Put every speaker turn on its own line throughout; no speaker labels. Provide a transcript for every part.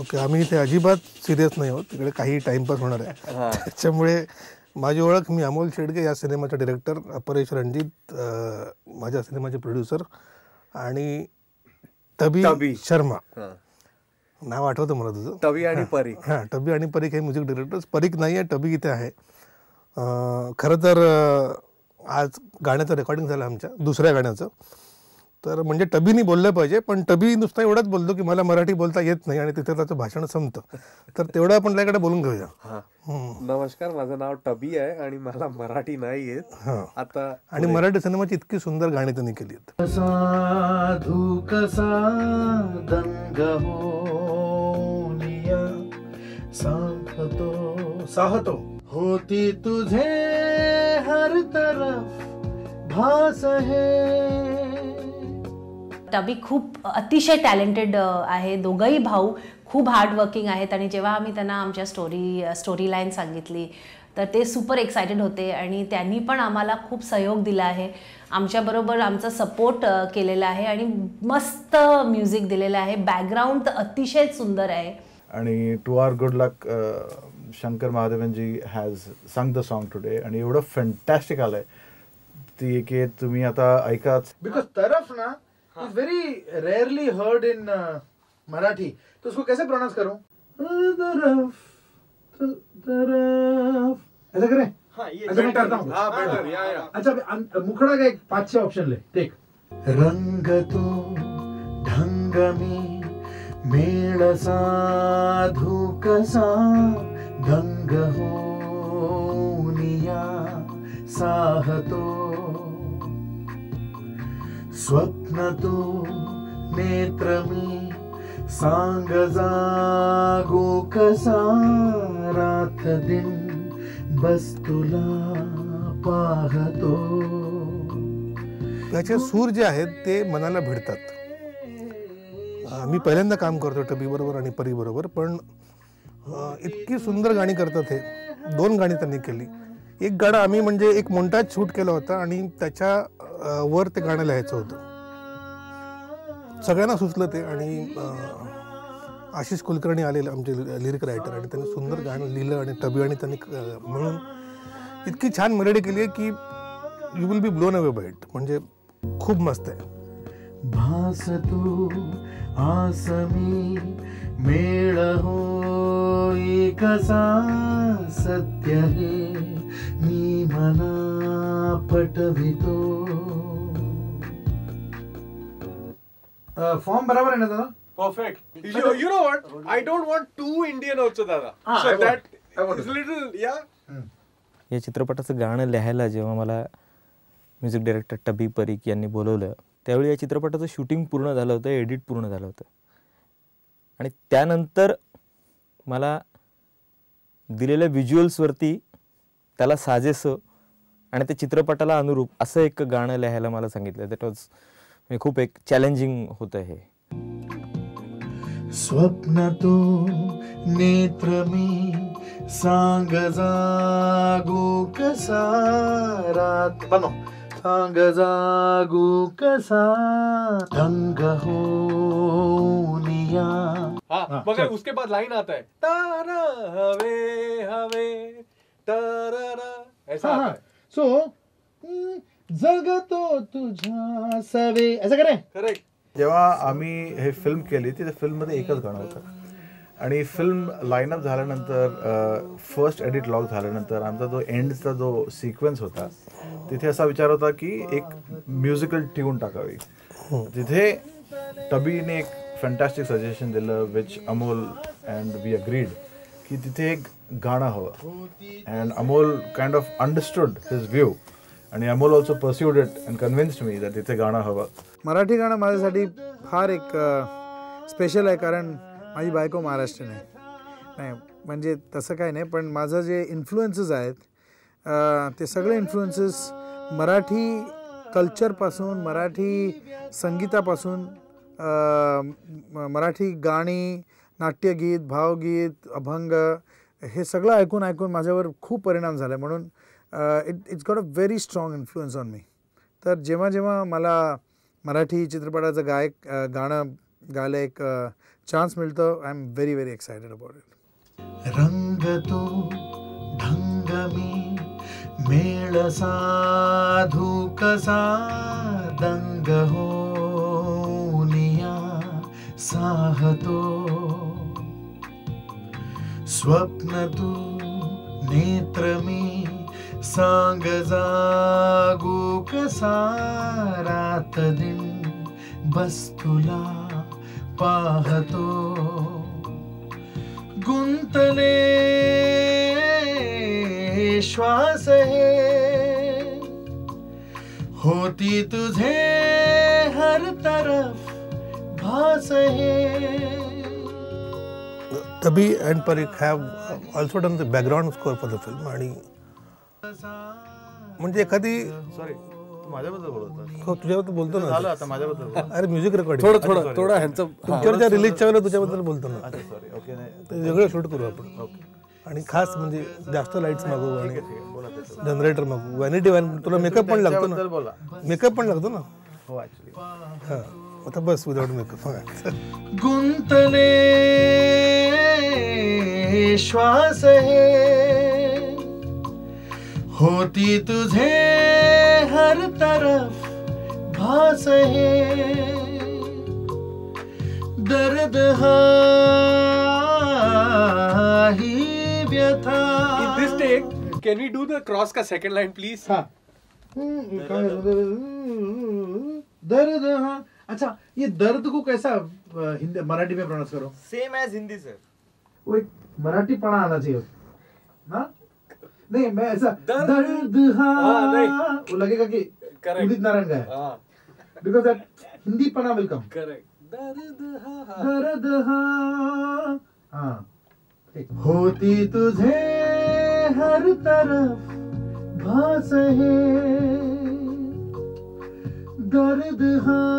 Okay, आम्ही इथे अजिबात सिरियस नाही आहोत, तिकडे काही टाइमपास होणार आहे. त्याच्यामुळे माझी ओळख, मी अमोल शेडगे, या सिनेमाचा डिरेक्टर, परेश रणजित माझ्या सिनेमाचे प्रोड्युसर, आणि टबी शर्मा, नाव आठवतं मला तुझं,
टबी आणि परीक.
हां, टबी आणि परीक हे म्युझिक डिरेक्टर्स. परीक नाही आहे, टबी इथे आहे. खरं तर आज गाण्याचं रेकॉर्डिंग झालं आमच्या दुसऱ्या गाण्याचं. तर म्हणजे टबीनी बोललं पाहिजे, पण टबी नुसतं एवढंच बोलतो की मला मराठी बोलता येत नाही, आणि तिथे त्याचं भाषण संपतं. तर तेवढं आपण त्याकडे बोलून घेऊया.
नमस्कार, माझं नाव टबी आहे आणि मला मराठी नाही येत. आता
आणि मराठी सिनेमाची इतकी सुंदर गाणी त्यांनी केली आहेत.
साधू कसा दंग होनिया साहतो होती तुझे हर तरफ भास है.
टबी खूप अतिशय टॅलेंटेड आहे. दोघंही भाऊ खूप हार्डवर्किंग आहेत, आणि जेव्हा आम्ही त्यांना आमच्या स्टोरी लाईन सांगितली तर ते सुपर एक्सायटेड होते, आणि त्यांनी पण आम्हाला खूप सहयोग दिला आहे, आमच्याबरोबर आमचा सपोर्ट केलेला आहे, आणि मस्त म्युझिक दिलेलं आहे. बॅकग्राऊंड तर अतिशय सुंदर आहे.
आणि to our good luck, Shankar Mahadevan ji has sung the song today, आणि एवढं फॅन्टॅस्टिक आलंय ती की तुम्ही आता ऐकाच.
बिकॉज तरफ ना is very rarely heard in Marathi, तो उसको कैसे प्रोनाउंस करूं? तरफ तरफ ऐसा करें. हाँ, ये ऐसा मैं करता हूँ. हाँ, बेटर. या. अच्छा, मुखड़ा का एक 5-6 ऑप्शन ले. टेक. रंग तो ढंग में मेळ साधू कसा दंग होनिया साहतो स्वप्न तो नेत्र मी सांग जागो कसा रात दिन बस तुला पाहतो.
त्याचे सूर जे आहेत ते मनाला भिडतात. मी पहिल्यांदा काम करतो टबी बरोबर आणि परी बरोबर, पण इतकी सुंदर गाणी करतात हे. 2 गाणी त्यांनी केली. एक गाणं आम्ही म्हणजे एक मोंटाज शूट केला होता, आणि त्याच्या वर ते गाणं लिहायचं होतं. सगळ्यांना सुचलं ते, आणि आशिष कुलकर्णी आलेले आमचे लिरिक रायटर, आणि त्यांनी सुंदर गाणं लिहिलं, आणि टबी आणि त्यांनी म्हणून इतकी छान मेलोडी केली आहे की you will be blown away by it. म्हणजे खूप मस्त आहे.
भास तू आसमी मेळ होई कसा सत्य हे मी मना पटवितो. फॉर्म बराबर आहे ना दादा?
Perfect. You know what? I don't want two Indian also, Dada. So that is little, yeah.
या चित्रपटाचं गाणं लिहायला जेव्हा मला म्युझिक डायरेक्टर टबी परीक यांनी बोलवलं, त्यावेळी या चित्रपटाचं शूटिंग पूर्ण झालं होतं, एडिट पूर्ण झालं होतं, आणि त्यानंतर मला दिलेल्या व्हिज्युअल्सवरती त्याला साजेसं आणि त्या चित्रपटाला अनुरूप असं एक गाणं लिहायला मला सांगितलं. दॅट वॉज खूप एक चॅलेंजिंग होतं हे.
स्वप्न तो नेत्र मी सांग जागो कसा रात बनो सांग जागो कसा ढंग होनिया.
हाँ, मगर उसके बाद लाइन आता है तारा हवे हवे तारा, ऐसा आता है.
सो जगतो तुझ्या सवे, ऐसा करें.
करेक्ट.
जेव्हा आम्ही हे फिल्म केली तिथे फिल्ममध्ये एकच गाणं होतं, आणि फिल्म लाईनअप झाल्यानंतर फर्स्ट एडिट लॉक झाल्यानंतर आमचा जो एंडचा जो सिक्वेन्स होता तिथे असा विचार होता की एक म्युझिकल ट्यून टाकावी. तिथे टबीने एक फॅन्टॅस्टिक सजेशन दिलं, which Amol and we agreed की तिथे एक गाणं हवं. And Amol kind of understood his view, आणि Amol also pursued it and convinced me that तिथे गाणं हवं.
मराठी गाणं माझ्यासाठी फार एक स्पेशल आहे, कारण माझी बायको महाराष्ट्रीयन आहे. नाही म्हणजे तसं काय नाही, पण माझं जे इन्फ्लुएन्सेस आहेत ते सगळे इन्फ्लुएन्सेस मराठी कल्चरपासून, मराठी संगीतापासून, मराठी गाणी, नाट्यगीत, भावगीत, अभंग हे सगळं ऐकून ऐकून माझ्यावर खूप परिणाम झाला. म्हणून it's got a very strong influence on me. तर जेव्हा जेव्हा मला मराठी चित्रपटाचं गाणं गायला एक चान्स मिळतं. I am very very excited about it.
रंग तो ढंग मी मेळ साधू कसा दंग होनिया साहतो स्वप्न तू नेत्र मी सांग जागू कसा रात दिन बस तुला पाहतो गुंतले श्वास हे होती तुझे हर तरफ भास हे.
Tabby and Parikh have also done the background score for the film. आणि म्हणजे एखादी
सॉरी तू माझ्याबद्दल बोलत होतास.
हो तुझ्याबद्दल बोलतो ना.
झालं आता माझ्याबद्दल बोल.
अरे म्युझिक रेकॉर्डिंग
थोडं ह्यांचं
पिक्चरच्या रिलीजच्या वेळेला तुझ्याबद्दल बोलतो ना.
अच्छा सॉरी ओके नाही
ते वेगळं शूट करू आपण.
ओके
आणि खास म्हणजे जास्त लाईट्स मागवू आणि
बोला त्याचं.
जनरेटर मागवू. व्हॅनिटी व्हॅन तुला मेकअप पण लागतो
त्याबद्दल
ना.
बोला.
मेकअप पण लागतो ना.
हो ऍक्च्युली
हां आता बस विदाउट मेकअप.
गुंतले श्वास हे होती तुझे हर तरफ भास हे दर्द हा ही व्यथा.
In this take, can we do the cross का second line please?
हाँ. दर्द हाँ. अच्छा ये दर्द को कैसा हिंदी मराठी में प्रोनाउंस करो.
Same as Hindi sir.
वो एक मराठी पढ़ा आना चाहिए हाँ. नहीं मैं ऐसा दर्द हाँ
नहीं.
वो लगेगा कि
Correct.
उदित नारायण का है
हाँ,
बिकॉज दैट हिंदी पढ़ा विल कम.
correct. दर्द हाँ.
दर्द हाँ हाँ. होती तुझे हर तरफ भास है दर्द हाँ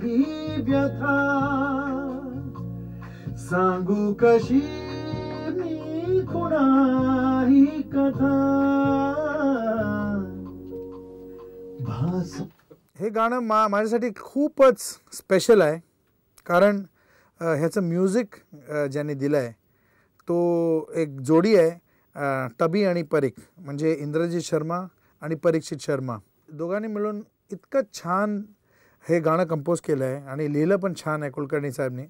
ही व्यथा सांगू कशी मी कुणाही कथा भास.
हे गाणं माझ्यासाठी खूपच स्पेशल आहे. कारण ह्याचं म्युझिक ज्यांनी दिलं आहे तो एक जोडी आहे टबी आणि परीख. म्हणजे इंद्रजीत शर्मा आणि परीक्षित शर्मा दोघांनी मिळून इतकं छान हे गाणं कंपोज केलं आहे आणि लिहिलं पण छान आहे कुलकर्णी साहेबनी.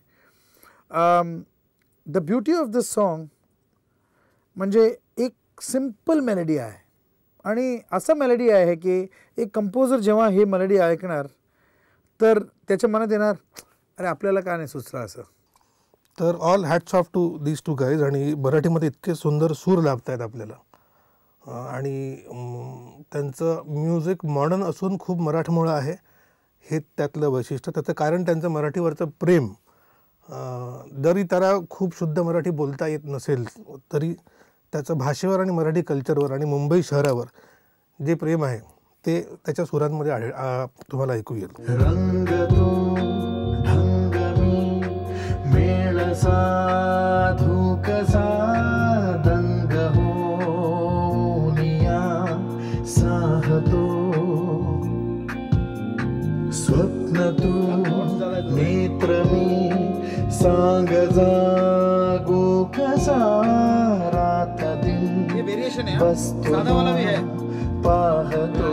The beauty of this song म्हणजे एक सिम्पल मेलडी आहे आणि असं मेलडी आहे की एक कंपोजर जेव्हा हे मेलडी ऐकणार तर त्याच्या मनात येणार अरे आपल्याला का नाही सुचलं असं.
तर all hats off to these two guys. आणि मराठीमध्ये इतके सुंदर सूर लाभत आहेत आपल्याला. आणि त्यांचं म्युझिक मॉडर्न असून खूप मराठमोळं आहे हे त्यातलं वैशिष्ट्य. त्याचं कारण त्यांचं मराठीवरचं प्रेम. जरी त्याला खूप शुद्ध मराठी बोलता येत नसेल तरी त्याचं भाषेवर आणि मराठी कल्चरवर आणि मुंबई शहरावर जे प्रेम आहे ते त्याच्या सुरांमध्ये तुम्हाला ऐकू येईल.
रंग तो ढंग मी मेळ साधू कसा दंग होनिया साहतो स्वप्न तू नेत्र मी सांग जागो कसा रात दिन बस तुला पाहतो.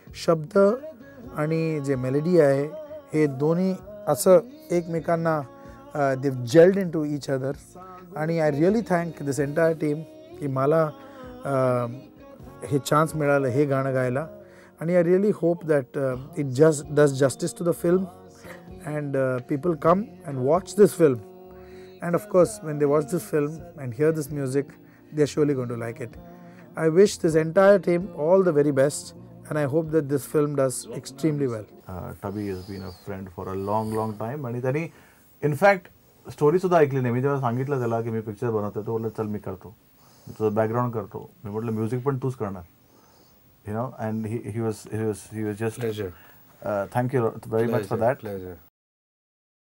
शब्द आणि जे मेलडी आहे हे दोन्ही असं एकमेकांना they gelled into each other. आणि I really thank this entire team की मला हे चान्स मिळालं हे गाणं गायला. आणि I really hope that it just does justice to the film and people come and watch this film. And of course when they watch this film and hear this music they are surely going to like it. I wish this entire team all the very best and I hope that this film does extremely well.
Tubby has been a friend for a long time आणि त्यांनी in fact story सुद्धा ऐकली नाही. मी जेव्हा सांगितलं त्याला की मी picture बनवतो तो बोलला चल मी करतो, तुझं बॅकग्राऊंड करतो. मी म्हटलं म्युझिक पण तूच करणार you know. And he was just thank you very much for that.